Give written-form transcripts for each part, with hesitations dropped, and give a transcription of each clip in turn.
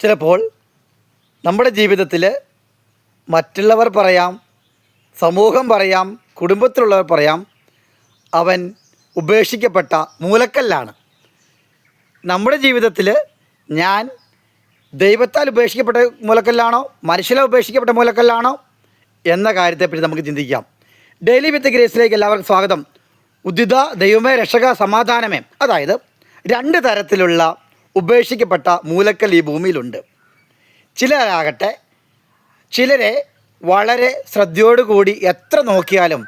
ചിലപ്പോൾ നമ്മുടെ ജീവിതത്തിൽ മറ്റുള്ളവർ പറയാം, സമൂഹം പറയാം, കുടുംബത്തിലുള്ളവർ പറയാം, അവൻ ഉപേക്ഷിക്കപ്പെട്ട മൂലക്കല്ലാണ്. നമ്മുടെ ജീവിതത്തിൽ ഞാൻ ദൈവത്താൽ ഉപേക്ഷിക്കപ്പെട്ട മൂലക്കല്ലാണോ, മനുഷ്യരാൽ ഉപേക്ഷിക്കപ്പെട്ട മൂലക്കല്ലാണോ എന്ന കാര്യത്തെപ്പറ്റി നമുക്ക് ചിന്തിക്കാം. ഡെയിലി വിത്ത് ഗ്രേസിലേക്ക് എല്ലാവർക്കും സ്വാഗതം. ഉദ്ധിത ദൈവമേ രക്ഷക സമാധാനമേ. അതായത് രണ്ട് തരത്തിലുള്ള ഉപേക്ഷിക്കപ്പെട്ട മൂലക്കൽ ഈ ഭൂമിയിലുണ്ട്. ചിലരാകട്ടെ, ചിലരെ വളരെ ശ്രദ്ധയോടുകൂടി എത്ര നോക്കിയാലും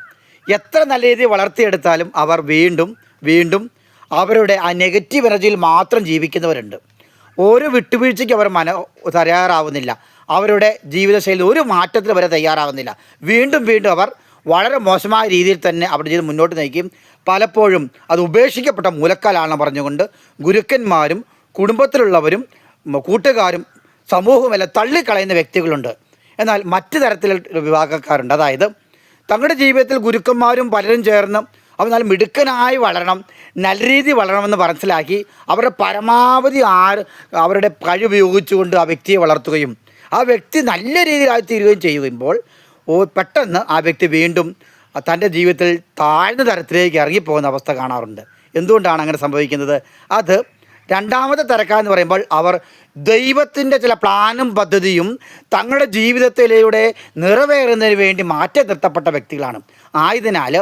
എത്ര നല്ല രീതിയിൽ വളർത്തിയെടുത്താലും അവർ വീണ്ടും വീണ്ടും അവരുടെ ആ നെഗറ്റീവ് എനർജിയിൽ മാത്രം ജീവിക്കുന്നവരുണ്ട്. ഒരു വിട്ടുവീഴ്ചയ്ക്ക് അവർ തയ്യാറാവുന്നില്ല. അവരുടെ ജീവിതശൈലി ഒരു മാറ്റത്തിന് വരെ തയ്യാറാവുന്നില്ല. വീണ്ടും വീണ്ടും അവർ വളരെ മോശമായ രീതിയിൽ തന്നെ അവരുടെ ജീവിതം മുന്നോട്ട് നയിക്കും. പലപ്പോഴും അത് ഉപേക്ഷിക്കപ്പെട്ട മൂലക്കാലാണെന്ന് പറഞ്ഞുകൊണ്ട് ഗുരുക്കന്മാരും കുടുംബത്തിലുള്ളവരും കൂട്ടുകാരും സമൂഹമെല്ലാം തള്ളിക്കളയുന്ന വ്യക്തികളുണ്ട്. എന്നാൽ മറ്റു തരത്തിലുള്ള വിഭാഗക്കാരുണ്ട്. അതായത് തങ്ങളുടെ ജീവിതത്തിൽ ഗുരുക്കന്മാരും പലരും ചേർന്ന് അവർ നല്ല മിടുക്കനായി വളരണം, നല്ല രീതിയിൽ വളരണമെന്ന് മനസ്സിലാക്കി അവരുടെ പരമാവധി അവരുടെ കഴിവ് ഉപയോഗിച്ചുകൊണ്ട് ആ വ്യക്തിയെ വളർത്തുകയും ആ വ്യക്തി നല്ല രീതിയിലായി തീരുകയും ചെയ്യുമ്പോൾ പെട്ടെന്ന് ആ വ്യക്തി വീണ്ടും തൻ്റെ ജീവിതത്തിൽ താഴ്ന്ന തരത്തിലേക്ക് ഇറങ്ങിപ്പോകുന്ന അവസ്ഥ കാണാറുണ്ട്. എന്തുകൊണ്ടാണ് അങ്ങനെ സംഭവിക്കുന്നത്? അത് രണ്ടാമത്തെ തരക്കാരെന്ന് പറയുമ്പോൾ അവർ ദൈവത്തിൻ്റെ ചില പ്ലാനും പദ്ധതിയും തങ്ങളുടെ ജീവിതത്തിലൂടെ നിറവേറുന്നതിന് വേണ്ടി മാറ്റി നിർത്തപ്പെട്ട വ്യക്തികളാണ്. ആയതിനാൽ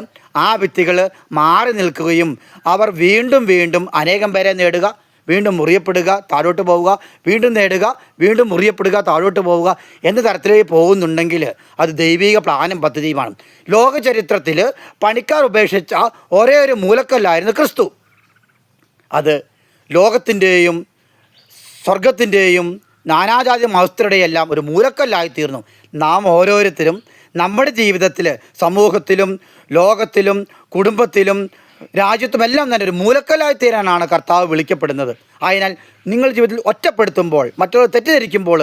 ആ വ്യക്തികൾ മാറി നിൽക്കുകയും അവർ വീണ്ടും വീണ്ടും അനേകം പേരെ നേടുക, വീണ്ടും മുറിയപ്പെടുക, താഴോട്ട് പോവുക, വീണ്ടും നേടുക, വീണ്ടും മുറിയപ്പെടുക, താഴോട്ട് പോവുക എന്ന തരത്തിലേക്ക് പോകുന്നുണ്ടെങ്കിൽ അത് ദൈവിക പ്ലാനും പദ്ധതിയുമാണ്. ലോക ചരിത്രത്തിൽ പണിക്കാർ ഉപേക്ഷിച്ച ഒരേ ഒരു മൂലക്കല്ലായിരുന്നു ക്രിസ്തു. അത് ലോകത്തിൻ്റെയും സ്വർഗത്തിൻ്റെയും നാനാജാതി മതസ്ഥരുടെയും എല്ലാം ഒരു മൂലക്കല്ലായിത്തീർന്നു. നാം ഓരോരുത്തരും നമ്മുടെ ജീവിതത്തിൽ സമൂഹത്തിലും ലോകത്തിലും കുടുംബത്തിലും രാജ്യത്തുമെല്ലാം തന്നെ ഒരു മൂലക്കല്ലായി തീരാനാണ് കർത്താവ് വിളിക്കപ്പെടുന്നത്. ആയതിനാൽ നിങ്ങൾ ജീവിതത്തിൽ ഒറ്റപ്പെടുത്തുമ്പോൾ, മറ്റുള്ളവർ തെറ്റിദ്ധരിക്കുമ്പോൾ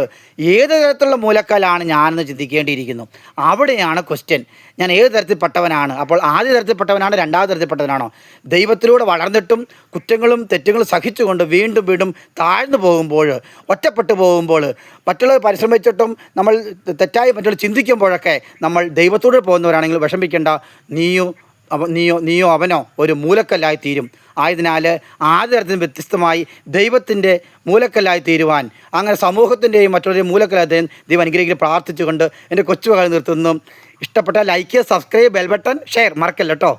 ഏത് തരത്തിലുള്ള മൂലക്കല്ലാണ് ഞാനെന്ന് ചിന്തിക്കേണ്ടിയിരിക്കുന്നു. അവിടെയാണ് ക്വസ്റ്റ്യൻ. ഞാൻ ഏത് തരത്തിൽപ്പെട്ടവനാണ്? അപ്പോൾ ആദ്യ തരത്തിൽപ്പെട്ടവനാണ്, രണ്ടാമത് തരത്തിൽപ്പെട്ടവനാണോ? ദൈവത്തിലൂടെ വളർന്നിട്ടും കുറ്റങ്ങളും തെറ്റുകളും സഹിച്ചുകൊണ്ട് വീണ്ടും വീണ്ടും താഴ്ന്നു പോകുമ്പോൾ, ഒറ്റപ്പെട്ടു പോകുമ്പോൾ, മറ്റുള്ളവർ പരിശ്രമിച്ചിട്ടും നമ്മൾ തെറ്റായി മറ്റുള്ളവർ ചിന്തിക്കുമ്പോഴൊക്കെ നമ്മൾ ദൈവത്തോട് പോകുന്നവരാണെങ്കിൽ വിഷമിക്കേണ്ട. നീയോ അവനോ ഒരു മൂലക്കല്ലായി തീരും. ആയതിനാൽ ആദ്യ തരത്തിൽ വ്യത്യസ്തമായി ദൈവത്തിൻ്റെ മൂലക്കല്ലായി തീരുവാൻ, അങ്ങനെ സമൂഹത്തിൻ്റെയും മറ്റുള്ളവരുടെയും മൂലക്കല്ലായി ദൈവം അനുഗ്രഹിക്കാൻ പ്രാർത്ഥിച്ചുകൊണ്ട് എൻ്റെ കൊച്ചുമകൾ നിർത്തുന്നു. ഇഷ്ടപ്പെട്ട like, subscribe, bell button, share മറക്കല്ല കേട്ടോ.